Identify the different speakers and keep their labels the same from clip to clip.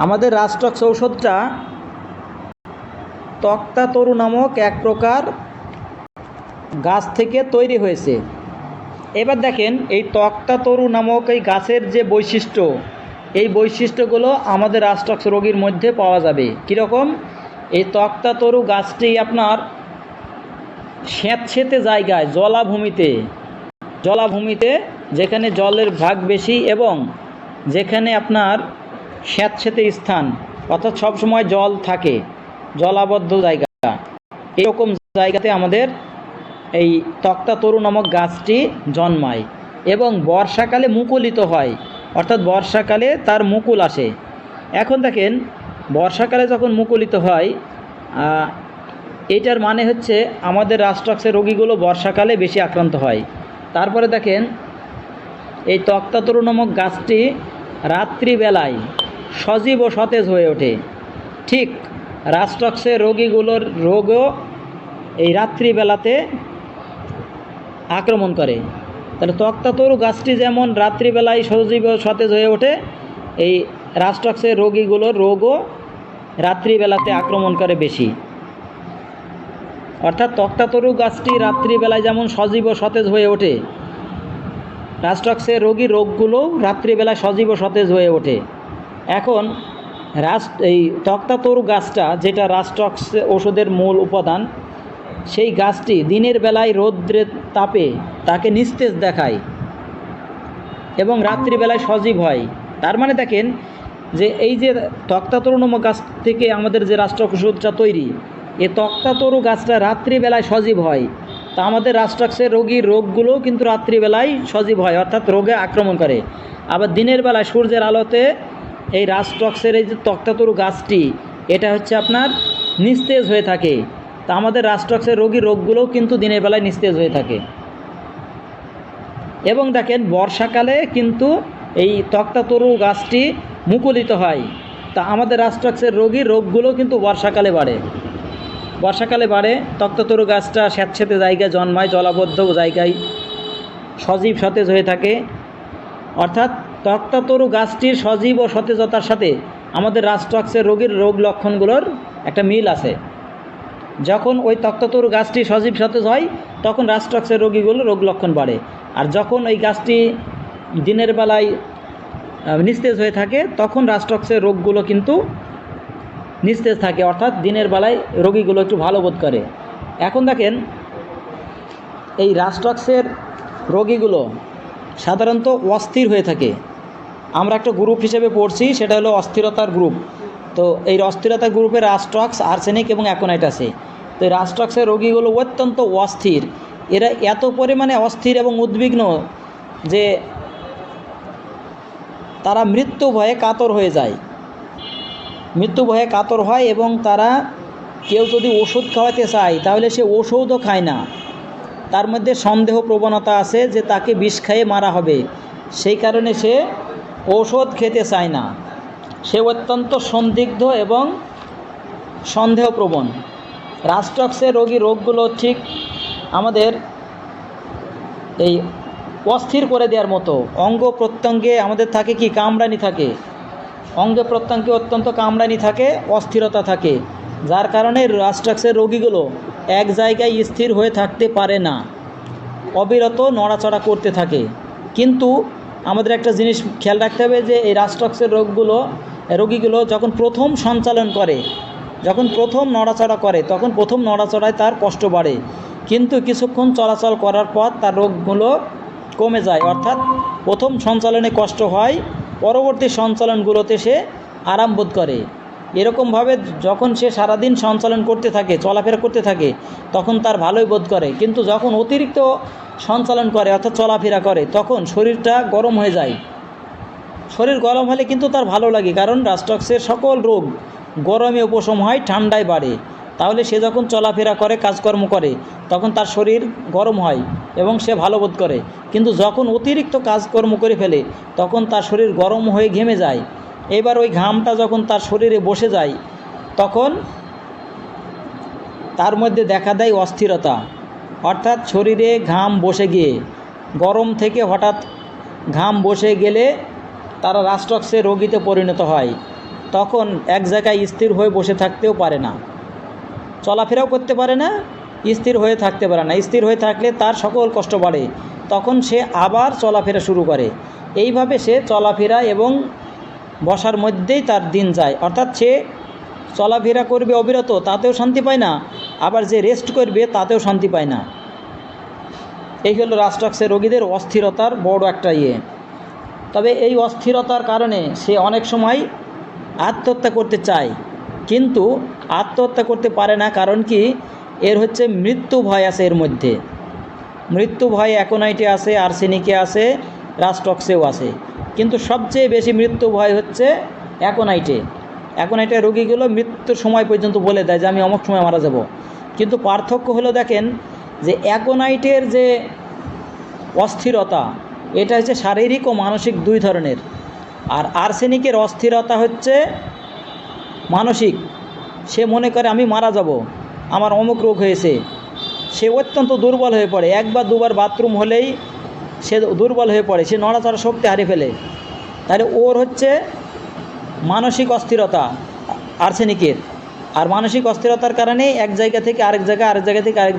Speaker 1: আমাদের রাস্টক্স ঔষধটা তক্তা তরু নামক এক প্রকার গাছ থেকে তৈরি হয়েছে। এবার দেখেন এই তক্তা তরু নামক এই গাছের যে বৈশিষ্ট্য, এই বৈশিষ্ট্যগুলো আমাদের রাস্টক্স রোগীর মধ্যে পাওয়া যাবে। কীরকম? এই তক্তা তরু গাছটি আপনার স্যাঁতসেঁতে জায়গায়, জলাভূমিতে যেখানে জলের ভাগ বেশি এবং যেখানে আপনার স্যাঁতসেঁতে স্থান, অর্থাৎ সবসময় জল থাকে, জলাবদ্ধ জায়গা, এরকম জায়গাতে আমাদের এই তক্তা তরু নামক গাছটি জন্মায় এবং বর্ষাকালে মুকুলিত হয়, অর্থাৎ বর্ষাকালে তার মুকুল আসে। এখন দেখেন বর্ষাকালে যখন মুকুলিত হয়, এটার মানে হচ্ছে আমাদের রাস্টক্সের রোগীগুলো বর্ষাকালে বেশি আক্রান্ত হয়। তারপরে দেখেন এই তক্তা তরু নামক গাছটি রাত্রিবেলায় সজীব ও সতেজ হয়ে ওঠে। ঠিক রাস্টক্সের রোগীগুলোর রোগও এই রাত্রিবেলাতে আক্রমণ করে। তাহলে তক্তা তরু গাছটি যেমন রাত্রিবেলায় সজীব ও সতেজ হয়ে ওঠে, এই রাস্টক্সের রোগীগুলোর রোগও রাত্রিবেলাতে আক্রমণ করে বেশি। অর্থাৎ তক্তা তরু গাছটি রাত্রিবেলায় যেমন সজীব ও সতেজ হয়ে ওঠে, রাস্টক্সের রোগীর রোগগুলোও রাত্রিবেলায় সজীব ও সতেজ হয়ে ওঠে। এখন এই তক্তা তরু গাছটা, যেটা রাস্টক্স ওষুধের মূল উপাদান, সেই গাছটি দিনের বেলায় রৌদ্রের তাপে তাকে নিস্তেজ দেখায় এবং রাত্রিবেলায় সজীব হয়। তার মানে দেখেন যে এই যে তক্তা তরু নামক গাছ থেকে আমাদের যে রাস্টক্স ওষুধটা তৈরি, এই তক্তা তরু গাছটা রাত্রিবেলায় সজীব হয়। তা আমাদের রাস্টক্সের রোগীর রোগগুলোও কিন্তু রাত্রিবেলায় সজীব হয়, অর্থাৎ রোগে আক্রমণ করে। আবার দিনের বেলায় সূর্যের আলোতে এই রাস্টক্সের এই যে তক্তা তরু গাছটি, এটা হচ্ছে আপনার নিস্তেজ হয়ে থাকে। তা আমাদের রাস্টক্সের রোগীর রোগগুলোও কিন্তু দিনের বেলায় নিস্তেজ হয়ে থাকে। এবং দেখেন বর্ষাকালে কিন্তু এই তক্তা তরু গাছটি মুকুলিত হয়। তা আমাদের রাস্টক্সের রোগীর রোগগুলো কিন্তু বর্ষাকালে বাড়ে। তক্তা তরু গাছটা স্যাঁতসেঁতে জায়গায় জন্মায়, জলাবদ্ধ জায়গায় সজীব সতেজ হয়ে থাকে। অর্থাৎ তক্তা তরু গাছটির সজীব ও সতেজতার সাথে আমাদের রাস্টক্সের রোগীর রোগ লক্ষণগুলোর একটা মিল আছে। যখন ওই তক্তা তরু গাছটি সজীব সতেজ হয়, তখন রাস্টক্সের রোগীগুলো রোগ লক্ষণ বাড়ে। আর যখন ওই গাছটি দিনের বেলায় নিস্তেজ হয়ে থাকে, তখন রাস্টক্সের রোগগুলো কিন্তু নিস্তেজ থাকে, অর্থাৎ দিনের বেলায় রোগীগুলো একটু ভালো বোধ করে। এখন দেখেন এই রাস্টক্সের রোগীগুলো সাধারণত অস্থির হয়ে থাকে। আমরা একটা গ্রুপ হিসেবে পড়ছি, সেটা হলো অস্থিরতার গ্রুপ। তো এই অস্থিরতার গ্রুপে রাস্টক্স, আর্সেনিক এবং অ্যাকোনাইট আছে। তো এই রাস্টক্সের রোগীগুলো অত্যন্ত অস্থির। এরা এত পরিমাণে অস্থির এবং উদ্বিগ্ন যে তারা মৃত্যু ভয়ে কাতর হয় এবং তারা কেউ যদি ওষুধ খাওয়াতে চায় তাহলে সে ওষুধও খায় না। তার মধ্যে সন্দেহ প্রবণতা আছে যে তাকে বিষ খাইয়ে মারা হবে, সেই কারণে সে ঔষধ খেতে চায় না। সে অত্যন্ত সন্দিগ্ধ এবং সন্দেহপ্রবণ। রাস্টক্সের রোগগুলো ঠিক আমাদের এই অস্থির করে দেওয়ার মতো। অঙ্গ প্রত্যঙ্গে আমাদের থাকে কি, কামড়ানি থাকে, অঙ্গ প্রত্যঙ্গে অত্যন্ত কামড়ানি থাকে, অস্থিরতা থাকে, যার কারণে রাস্টক্সের রোগীগুলো এক জায়গায় স্থির হয়ে থাকতে পারে না, অবিরত নড়াচড়া করতে থাকে। কিন্তু আমাদের একটা জিনিস খেয়াল রাখতে হবে যে এই রাস্টক্সের রোগীগুলো যখন প্রথম সঞ্চালন করে, যখন প্রথম নড়াচড়া করে, তখন প্রথম নড়াচড়ায় তার কষ্ট বাড়ে, কিন্তু কিছুক্ষণ চলাচল করার পর তার রোগগুলো কমে যায়। অর্থাৎ প্রথম সঞ্চালনে কষ্ট হয়, পরবর্তী সঞ্চালনগুলোতে সে আরাম বোধ করে। এরকমভাবে যখন সে সারাদিন সঞ্চালন করতে থাকে, চলাফেরা করতে থাকে, তখন তার ভালোই বোধ করে। কিন্তু যখন অতিরিক্ত সঞ্চালন করে, অর্থাৎ চলাফেরা করে, তখন শরীরটা গরম হয়ে যায়। শরীর গরম হলে কিন্তু তার ভালো লাগে, কারণ রাস্টক্সের সকল রোগ গরমে উপশম হয়, ঠান্ডায় বাড়ে। তাহলে সে যখন চলাফেরা করে, কাজকর্ম করে, তখন তার শরীর গরম হয় এবং সে ভালো বোধ করে। কিন্তু যখন অতিরিক্ত কাজকর্ম করে ফেলে, তখন তার শরীর গরম হয়ে ঘেমে যায়। এবার ওই ঘামটা যখন তার শরীরে বসে যায়, তখন তার মধ্যে দেখা দেয় অস্থিরতা। অর্থাৎ শরীরে ঘাম বসে গিয়ে, গরম থেকে হঠাৎ ঘাম বসে গেলে তারা রাস্টক্সের রোগীতে পরিণত হয়। তখন এক জায়গায় স্থির হয়ে বসে থাকতেও পারে না, চলাফেরাও করতে পারে না, স্থির হয়ে থাকতে পারে না। স্থির হয়ে থাকলে তার সকল কষ্ট বাড়ে, তখন সে আবার চলাফেরা শুরু করে। এইভাবে সে চলাফেরা এবং বসার মধ্যেই তার দিন যায়। অর্থাৎ সে চলাফেরা করবে অবিরত, তাতেও শান্তি পায় না, আবার যে রেস্ট করবে তাতেও শান্তি পায় না। এই হলো রাস্টক্সের রোগীদের অস্থিরতার বড় একটা তবে এই অস্থিরতার কারণে সে অনেক সময় আত্মহত্যা করতে চায়, কিন্তু আত্মহত্যা করতে পারে না। কারণ কি, এর হচ্ছে মৃত্যু ভয় আছে এর মধ্যে। মৃত্যু ভয় অ্যাকোনাইটে আছে, আর্সেনিকে আছে, রাস্টক্সেও আছে, কিন্তু সবচেয়ে বেশি মৃত্যু ভয় হচ্ছে অ্যাকোনাইটের রোগীগুলো মৃত্যুর সময় পর্যন্ত বলে দেয় যে আমি অমুক সময় মারা যাব। কিন্তু পার্থক্য হলো, দেখেন যে অ্যাকোনাইটের যে অস্থিরতা এটা হচ্ছে শারীরিক ও মানসিক দুই ধরনের, আর আর্সেনিকের অস্থিরতা হচ্ছে মানসিক। সে মনে করে আমি মারা যাব, আমার অমুক রোগ হয়েছে, সে অত্যন্ত দুর্বল হয়ে পড়ে। একবার দুবার বাথরুম হলেই সে দুর্বল হয়ে পড়ে, সে নড়াচড়া শক্তি হারিয়ে ফেলে। তাহলে ওর হচ্ছে মানসিক অস্থিরতা আর্সেনিকের, আর মানসিক অস্থিরতার কারণে এক জায়গা থেকে আরেক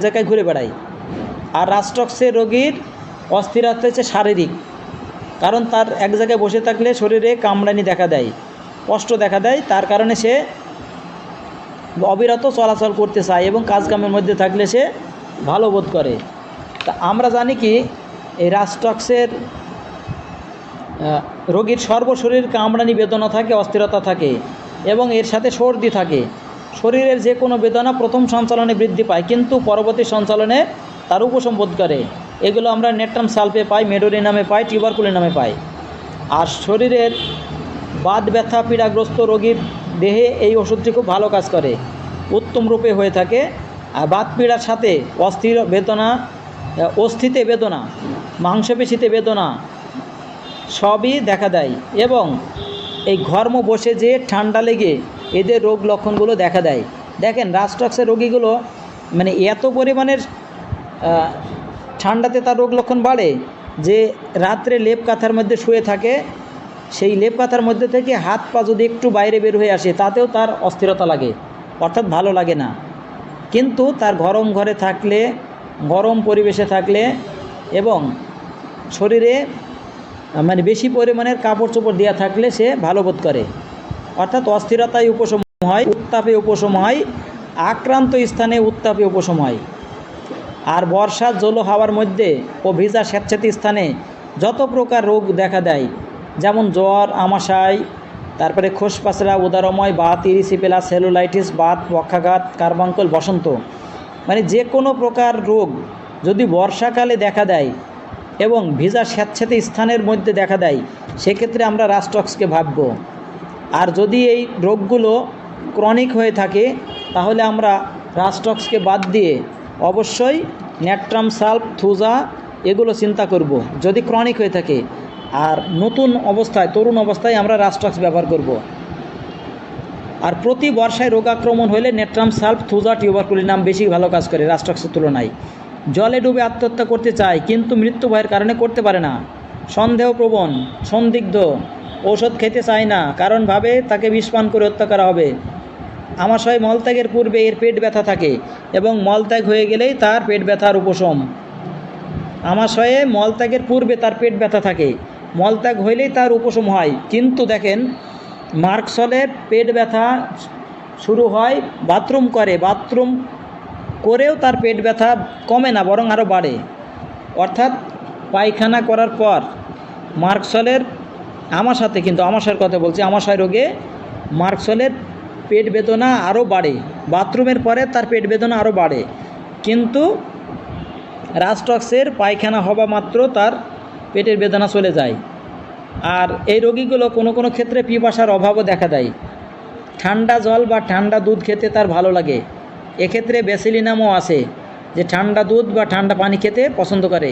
Speaker 1: জায়গায় ঘুরে বেড়ায়। আর রাস্টক্সের রোগীর অস্থিরতা হচ্ছে শারীরিক, কারণ তার এক জায়গায় বসে থাকলে শরীরে কামড়ানি দেখা দেয়, কষ্ট দেখা দেয়, তার কারণে সে অবিরত চলাচল করতে চায় এবং কাজকামের মধ্যে থাকলে সে ভালো বোধ করে। তা আমরা জানি কি, এই রাস্টক্সের রোগীর সর্বশরীর কামড়ানি বেদনা থাকে, অস্থিরতা থাকে এবং এর সাথে সর্দি থাকে। শরীরের যে কোনো বেদনা প্রথম সঞ্চালনে বৃদ্ধি পায়, কিন্তু পরবর্তী সঞ্চালনে তার উপশম বোধ করে। এগুলো আমরা নেট্রাম সালফে পাই, মেডোরি নামে পাই, টিউবারকুলি নামে পাই। আর শরীরের বাত ব্যথা পীড়াগ্রস্ত রোগীর দেহে এই ওষুধটি খুব ভালো কাজ করে, উত্তম রূপে হয়ে থাকে। আর বাত পীড়ার সাথে অস্থির বেদনা, অস্থিতে বেদনা, মাংসপেশিতে বেদনা সবই দেখা দেয়, এবং এই ঘর্ম বসে যে ঠান্ডা লেগে এদের রোগ লক্ষণগুলো দেখা দেয়। দেখেন রাস্টক্সের রোগীগুলো মানে এত পরিমাণের ঠান্ডাতে তার রোগ লক্ষণ বাড়ে যে রাত্রে লেপ কাঁথার মধ্যে শুয়ে থাকে, সেই লেপ কাঁথার মধ্যে থেকে হাত পা যদি একটু বাইরে বের হয়ে আসে তাতেও তার অস্থিরতা লাগে, অর্থাৎ ভালো লাগে না। কিন্তু তার গরম ঘরে থাকলে, গরম পরিবেশে থাকলে এবং শরীরে মানে বেশি পরিমাণের কাপড় চোপড় দেওয়া থাকলে সে ভালো বোধ করে। অর্থাৎ অস্থিরতায় উপশম হয়, উত্তাপে উপশম হয়, আক্রান্ত স্থানে উত্তাপে উপশম হয়। আর বর্ষার জল হাওয়ার মধ্যে ও ভিজা স্যাঁতস্যাঁতে স্থানে যত প্রকার রোগ দেখা দেয়, যেমন জ্বর, আমাশয়, তারপরে খোসপাচড়া, উদারময় বাত, ইরিসিপেলা, সেলুলাইটিস, বাত, পক্ষাঘাত, কার্বাঙ্কল, বসন্ত, মানে যে কোনো প্রকার রোগ যদি বর্ষাকালে দেখা দেয় এবং ভিজা স্যাঁতস্যাঁতে স্থানের মধ্যে দেখা দেয়, সেক্ষেত্রে আমরা রাস্টক্সকে ভাবব। আর যদি এই রোগগুলো ক্রনিক হয়ে থাকে তাহলে আমরা রাস্টক্সকে বাদ দিয়ে অবশ্যই নেট্রাম সালফ, থুজা এগুলো চিন্তা করব যদি ক্রনিক হয়ে থাকে। আর নতুন অবস্থায়, তরুণ অবস্থায় আমরা রাস্টক্স ব্যবহার করব। আর প্রতি বর্ষায় রোগ আক্রমণ হলে নেট্রাম সালফ, থুজা, টিউবারকুলি নাম বেশি ভালো কাজ করে রাস্টক্সের তুলনায়। জলে ডুবে আত্মহত্যা করতে চায় কিন্তু মৃত্যু ভয়ের কারণে করতে পারে না। সন্দেহপ্রবণ, সন্দিগ্ধ, ঔষধ খেতে চায় না, কারণ ভাবে তাকে বিষ পান করে হত্যা করা হবে। আমাশয় মলত্যাগের পূর্বে এর পেট ব্যথা থাকে এবং মলত্যাগ হয়ে গেলেই তার পেট ব্যথার উপশম। আমাশয়ে মলত্যাগের পূর্বে তার পেট ব্যথা থাকে, মলত্যাগ হইলেই তার উপশম হয়। কিন্তু দেখেন মার্কসলের পেট ব্যথা শুরু হয় বাথরুম করেও তার পেট ব্যথা কমে না, বরং আরও বাড়ে। অর্থাৎ পায়খানা করার পর মার্কসলের, আমাশাতে, কিন্তু আমাশয়ের কথা বলছি, আমাশয় রোগে মার্কসলের পেট বেদনা আরও বাড়ে, বাথরুমের পরে তার পেট বেদনা আরও বাড়ে। কিন্তু রাস্টক্সের পায়খানা হওয়া মাত্র তার পেটের বেদনা চলে যায়। আর এই রোগীগুলো কোনো কোনো ক্ষেত্রে পিপাসার অভাবও দেখা দেয়। ঠান্ডা জল বা ঠান্ডা দুধ খেতে তার ভালো লাগে। এক্ষেত্রে ব্যাসিলিনামও আছে যে ঠান্ডা দুধ বা ঠান্ডা পানি খেতে পছন্দ করে।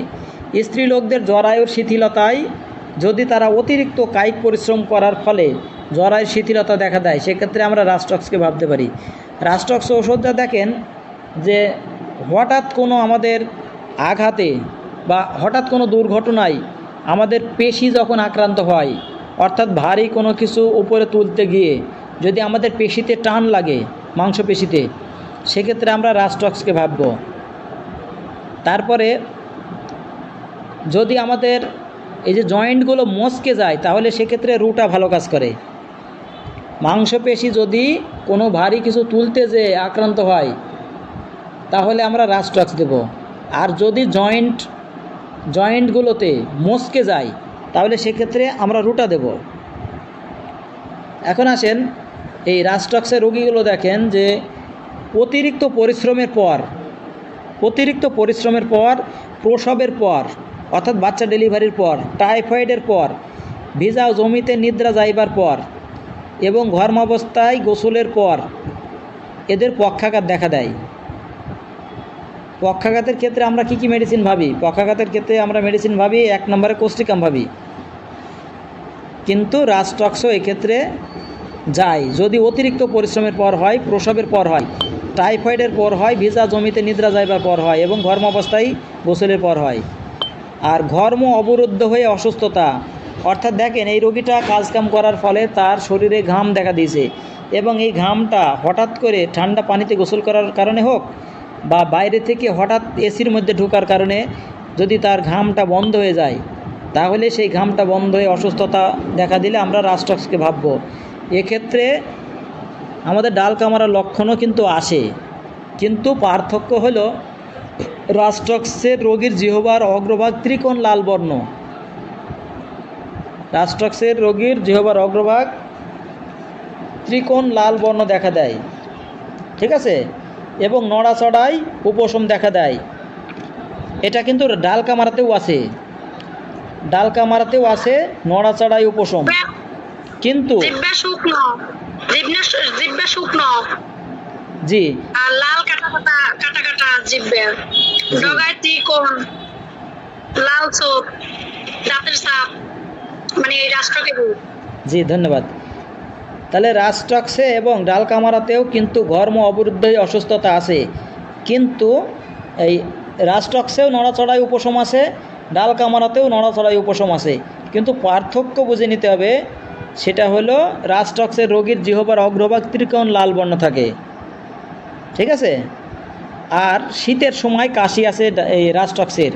Speaker 1: স্ত্রী লোকদের জরায়ুর শিথিলতায় যদি তারা অতিরিক্ত কায়িক পরিশ্রম করার ফলে জরায়ুর শিথিলতা দেখা দেয়, সেক্ষেত্রে আমরা রাস্টক্সকে ভাবতে পারি। রাস্টক্স ওষুধটা দেখেন যে হঠাৎ কোনো আমাদের আঘাতে বা হঠাৎ কোনো দুর্ঘটনায় আমাদের পেশি যখন আক্রান্ত হয়, অর্থাৎ ভারী কোনো কিছু উপরে তুলতে গিয়ে যদি আমাদের পেশিতে টান লাগে, মাংসপেশিতে, সেক্ষেত্রে আমরা রাস্টক্সকে ভাবব। তারপরে যদি আমাদের এই যে জয়েন্টগুলো মচকে যায়, তাহলে সেক্ষেত্রে রুটা ভালো কাজ করে। মাংসপেশি যদি কোনো ভারী কিছু তুলতে যেয়ে আক্রান্ত হয়, তাহলে আমরা রাস্টক্স দেব। আর যদি জয়েন্টগুলোতে মচকে যায়, তাহলে সেক্ষেত্রে আমরা রুটা দেব। এখন আসেন, এই রাস্টক্সের রোগীগুলো দেখেন যে অতিরিক্ত পরিশ্রমের পর, প্রসবের পর অর্থাৎ বাচ্চা ডেলিভারির পর, টাইফয়েডের পর, ভিজা জমিতে নিদ্রা যাইবার পর এবং ঘর্মাবস্থায় গোসলের পর এদের পক্ষাঘাত দেখা দেয়। পক্ষাঘাতের ক্ষেত্রে আমরা কি মেডিসিন ভাবি? পক্ষাঘাতের ক্ষেত্রে আমরা মেডিসিন ভাবি 1 নম্বরে কোস্টিকাম ভাবি, কিন্তু রাস্টক্সও এক্ষেত্রে যায় যদি অতিরিক্ত পরিশ্রমের পর হয়, প্রসবের পর হয়, টাইফয়েডের পর হয়, ভিজা জমিতে নিদ্রা যাইবার পর হয় এবং ঘর্মাবস্থায় গোসলের পর হয়। আর ঘর্ম অবরুদ্ধ হয়ে অসুস্থতা, অর্থাৎ দেখেন এই রোগীটা কাজকাম করার ফলে তার শরীরে ঘাম দেখা দিয়েছে এবং এই ঘামটা হঠাৎ করে ঠান্ডা পানিতে গোসল করার কারণে হোক বা বাইরে থেকে হঠাৎ এসির মধ্যে ঢোকার কারণে যদি তার ঘামটা বন্ধ হয়ে যায়, তাহলে সেই ঘামটা বন্ধ হয়ে অসুস্থতা দেখা দিলে আমরা রাস্টক্সকে ভাবব। এক্ষেত্রে আমাদের ডাল কামারার লক্ষণও কিন্তু আসে, কিন্তু পার্থক্য হলো রাস্টক্সের রোগীর জিহ্বার অগ্রভাগ ত্রিকোণ লাল বর্ণ। রাস্টক্সের রোগীর জিহ্বার অগ্রভাগ ত্রিকোণ লাল বর্ণ দেখা দেয়, ঠিক আছে, এবং নড়াচড়ায় উপশম দেখা দেয়। এটা কিন্তু ডাল কামারাতেও আছে, নড়াচড়ায় উপশম, কিন্তু জি
Speaker 2: লাল কাটা জিব্বে, ডগায় ত্রিকোণ, লাল চোখ, দাঁতের ছাপ, মানে এই রাষ্ট্রকে।
Speaker 1: জি ধন্যবাদ। তাহলে রাস্টক্সে এবং ডাল কামারাতেও কিন্তু ঘর্ম অবরুদ্ধ হয়ে অসুস্থতা আছে, কিন্তু এই রাস্টক্সেও নড়াচড়ায় উপশম আছে, ডাল কামারাতেও নড়াচড়ায় উপশম আছে, কিন্তু পার্থক্য বুঝে নিতে হবে। সেটা হলো রাস্টক্সের রোগীর জিহ্বার অগ্রভাগ ত্রিকোণ লাল বর্ণ থাকে, ঠিক আছে। আর শীতের সময় কাশি আছে এই রাস্টক্সের,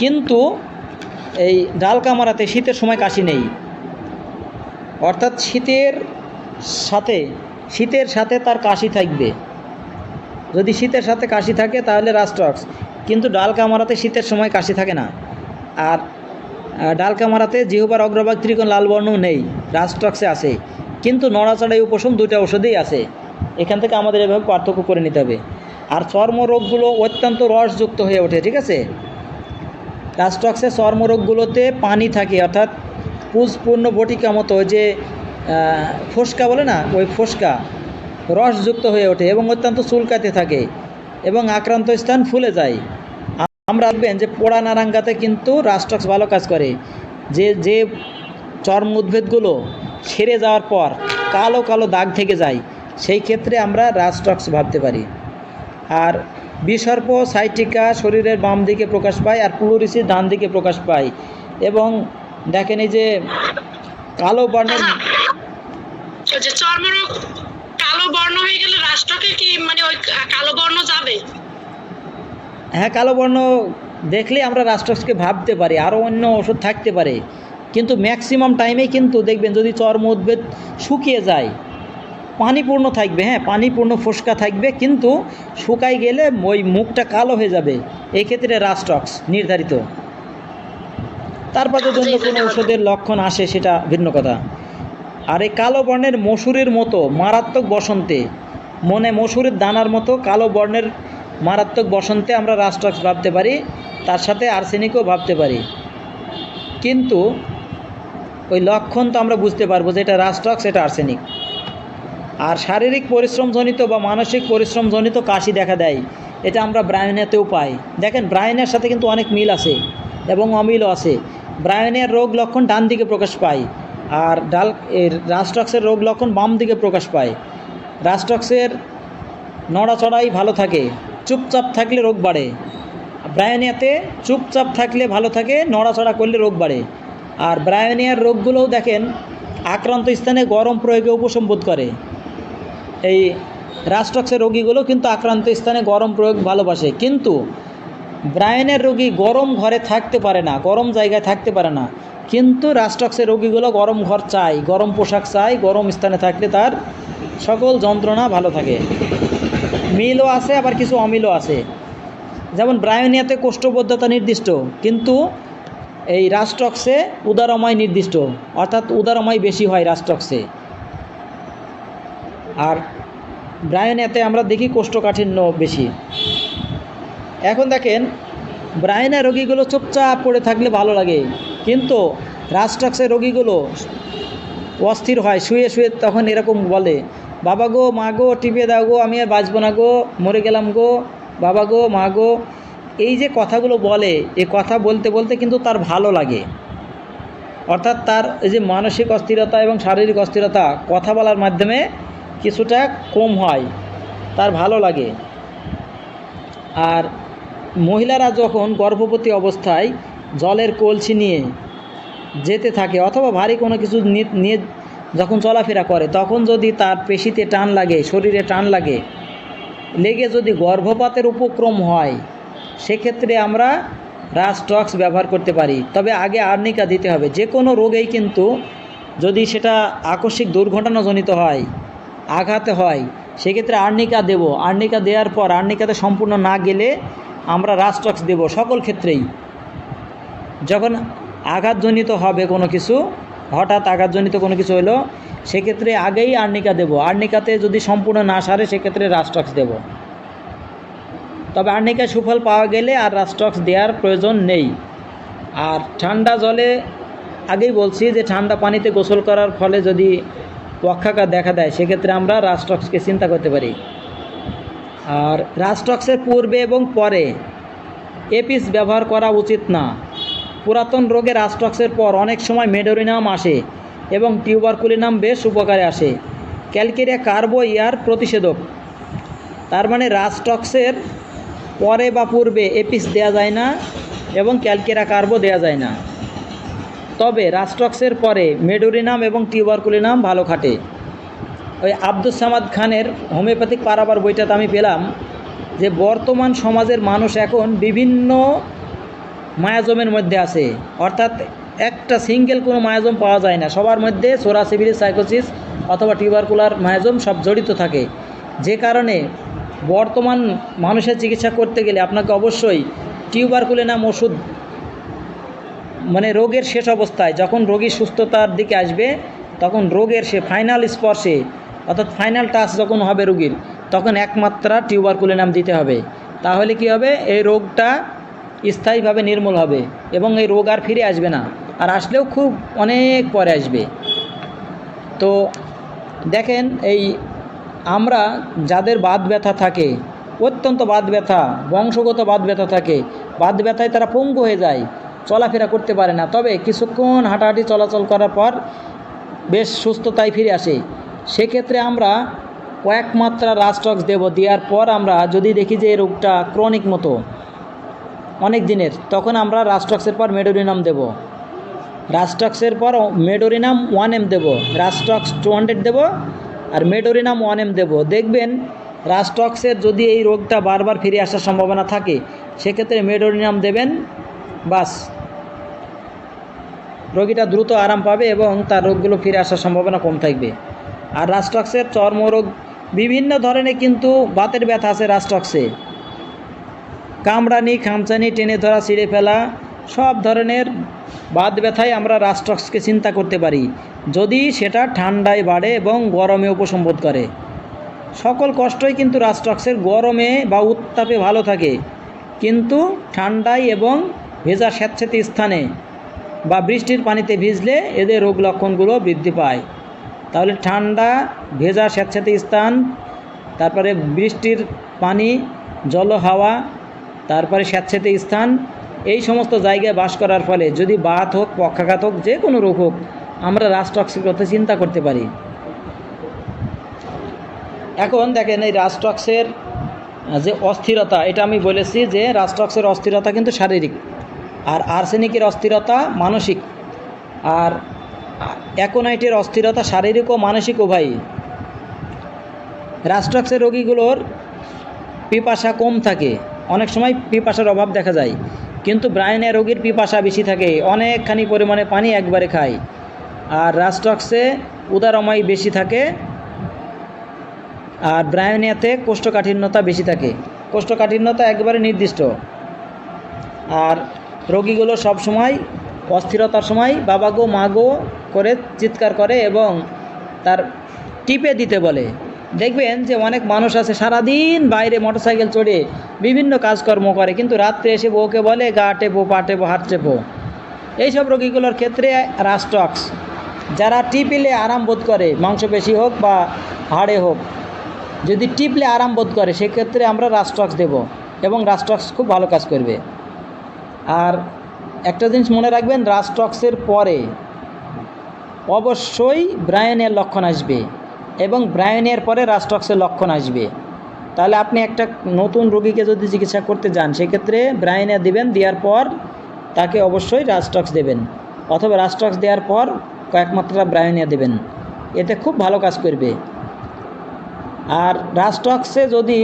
Speaker 1: কিন্তু এই ডাল কামারাতে শীতের সময় কাশি নেই। অর্থাৎ শীতের সাথে তার কাশি থাকবে। যদি শীতের সাথে কাশি থাকে তাহলে রাস্টক্স, কিন্তু ডাল কামারাতে শীতের সময় কাশি থাকে না। আর ডাল কামারাতে জিহ্বার অগ্রভাগ ত্রিকোণ লাল বর্ণ নেই, রাস্টক্সে আছে, কিন্তু নড়াচড়ায় উপশম দুইটা ওষুধেই আছে। এখান থেকে আমাদের এভাবে পার্থক্য করে নিতে হবে। আর চর্মরোগগুলো অত্যন্ত রসযুক্ত হয়ে ওঠে, ঠিক আছে। রাস্টক্সে চর্মরোগগুলোতে পানি থাকে, অর্থাৎ পুজপূর্ণ বটিকা মতো যে ফোসকা বলে না, ওই ফোসকা রসযুক্ত হয়ে ওঠে এবং অত্যন্ত চুলকাতে থাকে এবং আক্রান্ত স্থান ফুলে যায়। আমরা দেখবেন যে পোড়া নারাঙ্গাতে কিন্তু রাস্টক্স ভালো কাজ করে। যে চর্ম উদ্ভিদগুলো ছেড়ে যাওয়ার পর কালো কালো দাগ থেকে যায়, সেই ক্ষেত্রে আমরা রাস্টক্স ভাবতে পারি। আর বিসর্প সাইটিকা শরীরের বাম দিকে প্রকাশ পায় আর প্লুরিসিস ডান দিকে প্রকাশ পায়। এবং দেখেন এই যে কালো বর্ণের
Speaker 2: চর্মরোগ কালো বর্ণ হয়ে গেলে রাষ্ট্রকে কি মানে ওই কালো বর্ণ যাবে?
Speaker 1: হ্যাঁ, কালো বর্ণ দেখলে আমরা রাস্টক্সকে ভাবতে পারি, আরও অন্য ওষুধ থাকতে পারে, কিন্তু ম্যাক্সিমাম টাইমে কিন্তু দেখবেন যদি চর্ম উদ্ভিদ শুকিয়ে যায়, পানিপূর্ণ থাকবে, হ্যাঁ পানিপূর্ণ ফোসকা থাকবে, কিন্তু শুকাই গেলে ওই মুখটা কালো হয়ে যাবে, এই ক্ষেত্রে রাস্টক্স নির্ধারিত। তারপর যদি অন্য কোনো ওষুধের লক্ষণ আসে সেটা ভিন্ন কথা। আর এই কালো বর্ণের মসুরির মতো মারাত্মক বসন্তে, মসুরির দানার মতো কালো বর্ণের মারাত্মক বসন্তে আমরা রাস্টক্স ভাবতে পারি, তার সাথে আর্সেনিকও ভাবতে পারি, কিন্তু ওই লক্ষণ তো আমরা বুঝতে পারবো যে এটা রাস্টক্স, এটা আর্সেনিক। আর শারীরিক পরিশ্রমজনিত বা মানসিক পরিশ্রমজনিত কাশি দেখা দেয়, এটা আমরা ব্রায়োনিয়াতেও পাই। দেখেন ব্রায়োনিয়ার সাথে কিন্তু অনেক মিল আছে এবং অমিলও আছে। ব্রায়োনিয়ার রোগ লক্ষণ ডান দিকে প্রকাশ পায়, আর রাস্টক্সের রোগ লক্ষণ বাম দিকে প্রকাশ পায়। রাস্টক্সের নড়াচড়াই ভালো থাকে, চুপচাপ থাকলে রোগ বাড়ে। ব্রায়োনিয়াতে চুপচাপ থাকলে ভালো থাকে, নড়াচড়া করলে রোগ বাড়ে। আর ব্রায়োনিয়ার রোগগুলোও দেখেন আক্রান্ত স্থানে গরম প্রয়োগে উপশম করে। এই রাস্টক্সের রোগীগুলো কিন্তু আক্রান্ত স্থানে গরম প্রয়োগ ভালোবাসে, কিন্তু ব্রায়েনের রোগী গরম ঘরে থাকতে পারে না, গরম জায়গায় থাকতে পারে না, কিন্তু রাস্টক্সের রোগীগুলো গরম ঘর চায়, গরম পোশাক চায়, গরম স্থানে থাকলে তার সকল যন্ত্রণা ভালো থাকে। মিলও আছে, আবার কিছু অমিলও আছে। যেমন ব্রায়োনিয়াতে কোষ্ঠবদ্ধতা নির্দিষ্ট, কিন্তু এই রাস্টক্সে উদারময় নির্দিষ্ট, অর্থাৎ উদারময় বেশি হয় রাস্টক্সে। আর ব্রায়োনিয়াতে আমরা দেখি কোষ্ঠকাঠিন্য বেশি। এখন দেখেন, ব্রায়োনিয়া রোগীগুলো চুপচাপ পড়ে থাকলে ভালো লাগে, কিন্তু রাস্টক্সের রোগীগুলো অস্থির হয় শুয়ে শুয়ে, তখন এরকম বলে, বাবা গো মা গো টিপে দাও গো, আমি আর বাঁচবো না গো, মরে গেলাম গো, বাবা গো মা গো। এই যে কথাগুলো বলে, এই কথা বলতে বলতে কিন্তু তার ভালো লাগে, অর্থাৎ তার এই যে মানসিক অস্থিরতা এবং শারীরিক অস্থিরতা কথা বলার মাধ্যমে কিছুটা কম হয়, তার ভালো লাগে। আর মহিলারা যখন গর্ভবতী অবস্থায় জলের কলসি নিয়ে যেতে থাকে অথবা ভারী কোনো কিছু নিয়ে যখন চলাফেরা করে, তখন যদি তার পেশিতে টান লাগে, শরীরে টান লেগে যদি গর্ভপাতের উপক্রম হয়, সেক্ষেত্রে আমরা রাস্টক্স ব্যবহার করতে পারি। তবে আগে আর্নিকা দিতে হবে। যে কোনো রোগেই কিন্তু যদি সেটা আকস্মিক দুর্ঘটনাজনিত হয়, আঘাতে হয়, সেক্ষেত্রে আর্নিকা দেব। আর্নিকা দেওয়ার পর আর্নিকাতে সম্পূর্ণ না গেলে আমরা রাস্টক্স দেব সকল ক্ষেত্রেই। যখন আঘাতজনিত হবে কোনো কিছু, হঠাৎ আঘাতজনিত কোনো কিছু হলো, সেক্ষেত্রে আগেই আর্নিকা দেব। আর্নিকাতে যদি সম্পূর্ণ না সারে, সেক্ষেত্রে রাস্টক্স দেব। তবে আর্নিকায় সুফল পাওয়া গেলে আর রাস্টক্স দেওয়ার প্রয়োজন নেই। আর ঠান্ডা জলে, আগেই বলছি যে ঠান্ডা পানিতে গোসল করার ফলে যদি পক্ষাঘাত দেখা দেয়, সেক্ষেত্রে আমরা রাস্টক্সকে চিন্তা করতে পারি। আর রাস্টক্সের পূর্বে এবং পরে এপিস ব্যবহার করা উচিত না। পুরাতন রোগে রাস্টক্সের পর অনেক সময় মেডোরিনাম আসে এবং টিউবারকুলিনাম বেশ উপকারে আসে। ক্যালকেরিয়া কার্বো ইয়ার প্রতিষেধক, তার মানে রাস্টক্সের পরে বা পূর্বে এপিস দেওয়া যায় না এবং ক্যালকেরিয়া কার্বো দেওয়া যায় না। তবে রাস্টক্সের পরে মেডোরিনাম এবং টিউবারকুলিনাম ভালো খাটে। ওই আব্দুস সামাদ খানের হোমিওপ্যাথিক পারাবার বইটাতে আমি পেলাম যে বর্তমান সমাজের মানুষ এখন বিভিন্ন মায়াজমের মধ্যে আছে, অর্থাৎ একটা সিঙ্গেল কোনো মায়াজম পাওয়া যায় না, সবার মধ্যে সোরাসিবিলিস, সাইকোসিস অথবা টিউবারকুলার মায়াজম সব জড়িত থাকে। যে কারণে বর্তমান মানুষের চিকিৎসা করতে গেলে আপনাকে অবশ্যই টিউবারকুলিনাম ওষুধ, মানে রোগের শেষ অবস্থায় যখন রোগী সুস্থতার দিকে আসবে, তখন রোগের সে ফাইনাল স্পর্শে, অর্থাৎ ফাইনাল টাচ যখন হবে রোগীর, তখন একমাত্রা টিউবারকুলিনাম দিতে হবে। তাহলে কি হবে, এই রোগটা স্থায়ীভাবে নির্মূল হবে এবং এই রোগ আর ফিরে আসবে না, আর আসলেও খুব অনেক পরে আসবে। তো দেখেন, এই আমরা যাদের বাত ব্যথা থাকে, অত্যন্ত বাত ব্যথা, বংশগত বাত ব্যথা থাকে, বাত ব্যথায় তারা পঙ্গু হয়ে যায়, চলাফেরা করতে পারে না, তবে কিছুক্ষণ হাঁটাহাঁটি চলাচল করার পর বেশ সুস্থতায় ফিরে আসে। সেক্ষেত্রে আমরা কয়েক মাত্রা রাস্টক্স দেব। দেওয়ার পর আমরা যদি দেখি যে এই রোগটা ক্রনিক মতো অনেক দিনের, তখন আমরা রাস্টক্সের পর মেডোরিনাম দেব। রাস্টক্সের পর মেডোরিনাম 1 ml দেব, রাস্টক্স 200 দেব, আর মেডোরিনাম 1 ml দেব। দেখবেন রাস্টক্সের যদি এই রোগটা বারবার ফিরে আসার সম্ভাবনা থাকে, সেক্ষেত্রে মেডোরিনাম দেবেন, বাস রোগীটা দ্রুত আরাম পাবে এবং তার রোগগুলো ফিরে আসার সম্ভাবনা কম থাকবে। আর রাস্টক্সের চর্মরোগ, বিভিন্ন ধরনের কিন্তু বাতের ব্যথা আছে রাস্টক্সে, কামড়ানি, খামচানি, টেনে ধরা, ছিঁড়ে ফেলা, সব ধরনের বাত ব্যথায় আমরা রাস্টক্সকে চিন্তা করতে পারি, যদি সেটা ঠান্ডায় বাড়ে এবং গরমে উপসম্বোধ করে। সকল কষ্টই কিন্তু রাস্টক্সের গরমে বা উত্তাপে ভালো থাকে, কিন্তু ঠান্ডায় এবং ভেজা স্যাঁতস্যাঁতে স্থানে বা বৃষ্টির পানিতে ভিজলে এদের রোগ লক্ষণগুলো বৃদ্ধি পায়। তাহলে ঠান্ডা, ভেজা স্যাঁতস্যাঁতে স্থান, তারপরে বৃষ্টির পানি, জল হাওয়া, তারপরে স্যাঁতস্যাঁতে স্থান, এই সমস্ত জায়গায় বাস করার ফলে যদি বাত হোক, পক্ষাঘাত হোক, যে কোনো রোগ হোক, আমরা রাস্টক্সের কথা চিন্তা করতে পারি। এখন দেখেন, এই রাস্টক্সের যে অস্থিরতা, এটা আমি বলেছি যে রাস্টক্সের অস্থিরতা কিন্তু শারীরিক, আর আর্সেনিকের অস্থিরতা মানসিক। আর অ্যাকোনাইটের অস্থিরতা শারীরিক ও মানসিক উভয়ই। রাস্টক্সের রোগীগুলোর পিপাসা কম থাকে, অনেক সময় পিপাসার অভাব দেখা যায়, কিন্তু ব্রায়োনিয়া রোগীর পিপাসা বেশি থাকে, অনেকখানি পরিমাণে পানি একবারে খায়। আর রাস্টক্সে উদারময় বেশি থাকে, আর ব্রায়োনিয়াতে কোষ্ঠকাঠিন্যতা বেশি থাকে। কোষ্ঠকাঠিন্যতা একবারে নির্দিষ্ট। আর রোগীগুলো সব সময় অস্থিরতার সময় বাবা গো মা গো করে চিৎকার করে এবং তার টিপে দিতে বলে। দেখবেন যে অনেক মানুষ আছে সারাদিন বাইরে মোটরসাইকেল চড়ে বিভিন্ন কাজকর্ম করে, কিন্তু রাত্রে এসে বউকে বলে গা টেপো, পা টেপো, হাত টেপো। এইসব রোগীগুলোর ক্ষেত্রে রাস্টক্স, যারা টিপলে আরাম বোধ করে, মাংসপেশি হোক বা হাড়ে হোক, যদি টিপলে আরাম বোধ করে সেক্ষেত্রে আমরা রাস্টক্স দেব এবং রাস্টক্স খুব ভালো কাজ করবে। আর একটা জিনিস মনে রাখবেন, রাস্টক্সের পরে অবশ্যই ব্রায়োনিয়ার লক্ষণ আসবে এবং ব্রায়োনিয়ার পরে রাস্টক্সের লক্ষণ আসবে। তাহলে আপনি একটা নতুন রোগীকে যদি চিকিৎসা করতে যান সেক্ষেত্রে ব্রায়োনিয়া দিবেন, দেওয়ার পর তাকে অবশ্যই রাস্টক্স দেবেন, অথবা রাস্টক্স দেওয়ার পর কয়েক মাত্রা ব্রায়োনিয়া দেবেন, এতে খুব ভালো কাজ করবে। আর রাস্টক্সে যদি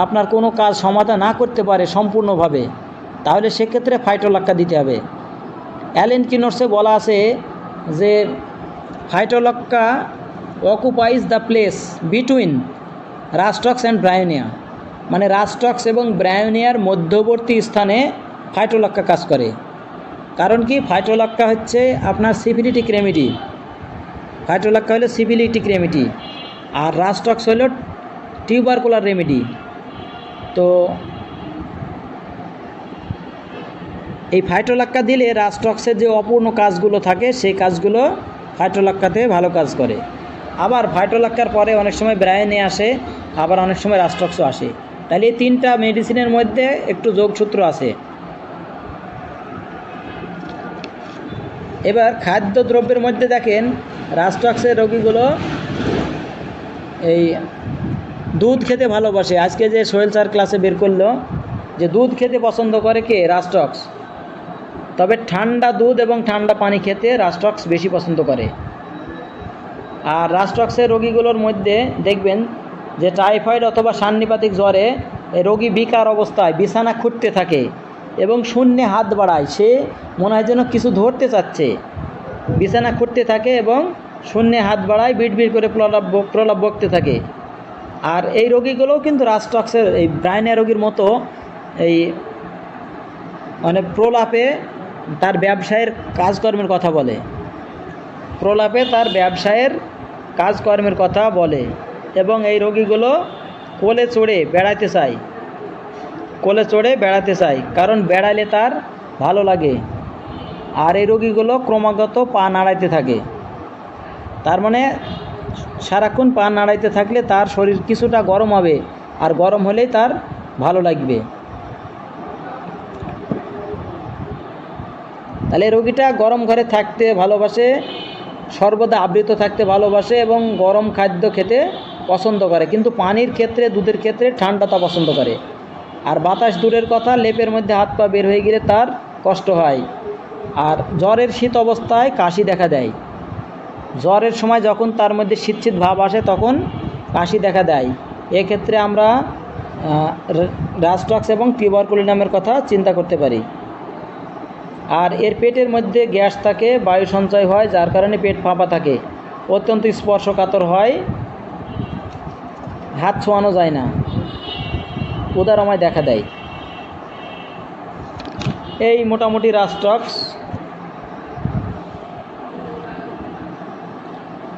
Speaker 1: আপনার কোনো কাজ সমাধান না করতে পারে সম্পূর্ণভাবে, তাহলে সেক্ষেত্রে ফাইটোলাক্কা দিতে হবে। অ্যালেন কিনোর্সে বলা আছে যে Phytolacca অকুপাইজ the place between রাস্টক্স and Bryonia, মানে রাস্টক্স এবং ব্রায়োনিয়ার মধ্যবর্তী স্থানে ফাইটোলাক্কা কাজ করে। কারণ কি, ফাইটোলাক্কা হচ্ছে আপনার সিফিলিটিক রেমেডি, ফাইটোলাক্কা হলো সিফিলিটিক রেমেডি, আর রাস্টক্স হলো টিউবারকুলার রেমেডি। তো এই ফাইটোলাক্কা দিলে রাস্টক্সের যে অপূর্ণ কাজগুলো থাকে সেই কাজগুলো ফাইটোলাক্কাতে ভালো কাজ করে। আবার ফাইটোলাক্কার পরে অনেক সময় ব্রায়োনিয়া আসে, আবার অনেক সময় রাস্টক্সও আসে। তাহলে এই তিনটা মেডিসিনের মধ্যে একটু যোগসূত্র আছে। এবার খাদ্যদ্রব্যের মধ্যে দেখেন, রাস্টক্সের রোগীগুলো এই দুধ খেতে ভালোবাসে। আজকে যে সোহেল স্যার ক্লাসে বের করলো যে দুধ খেতে পছন্দ করে কে, রাস্টক্স। তবে ঠান্ডা দুধ এবং ঠান্ডা পানি খেতে রাস্টক্স বেশি পছন্দ করে। আর রাস্টক্সের রোগীগুলোর মধ্যে দেখবেন যে টাইফয়েড অথবা সান্নিপাতিক জ্বরে রোগী বিকার অবস্থায় বিছানা খুঁটতে থাকে এবং শূন্যে হাত বাড়ায়, সে মনে হয় যেন কিছু ধরতে চাচ্ছে, বিছানা খুঁটতে থাকে এবং শূন্যে হাত বাড়ায়, বিড়বিড় করে প্রলাপ বকতে থাকে। আর এই রোগীগুলোও কিন্তু রাস্টক্সের এই ব্রায়োনিয়া রোগীর মতো এই মানে প্রলাপে তার ব্যবসায়ের কাজকর্মের কথা বলে, প্রলাপে তার ব্যবসায়ের কাজকর্মের কথা বলে। এবং এই রোগীগুলো কোলে চড়ে বেড়াতে চায়, কোলে চড়ে বেড়াতে চায়, কারণ বেড়ালে তার ভালো লাগে। আর এই রোগীগুলো ক্রমাগত পা নাড়াইতে থাকে, তার মানে সারাক্ষণ পা নাড়াইতে থাকলে তার শরীর কিছুটা গরম হবে, আর গরম হলেই তার ভালো লাগবে। তাহলে রোগীটা গরম ঘরে থাকতে ভালোবাসে, সর্বদা আবৃত থাকতে ভালোবাসে এবং গরম খাদ্য খেতে পছন্দ করে, কিন্তু পানির ক্ষেত্রে, দুধের ক্ষেত্রে ঠান্ডাটা পছন্দ করে। আর বাতাস দূরের কথা, লেপের মধ্যে হাত পা বের হয়ে গেলে তার কষ্ট হয়। আর জ্বরের শীত অবস্থায় কাশি দেখা দেয়, জ্বরের সময় যখন তার মধ্যে শীত শীত ভাব আসে তখন কাশি দেখা দেয়। এক্ষেত্রে আমরা রাস্টক্স এবং টিউবারকুলিনামের কথা চিন্তা করতে পারি। আর এর পেটের মধ্যে গ্যাস থাকে, বায়ু সঞ্চয় হয়, যার কারণে পেট ফাঁপা থাকে, অত্যন্ত স্পর্শকাতর হয়, হাত ছোঁয়ানো যায় না, উদারময় দেখা দেয়। এই মোটামুটি রাস্টক্স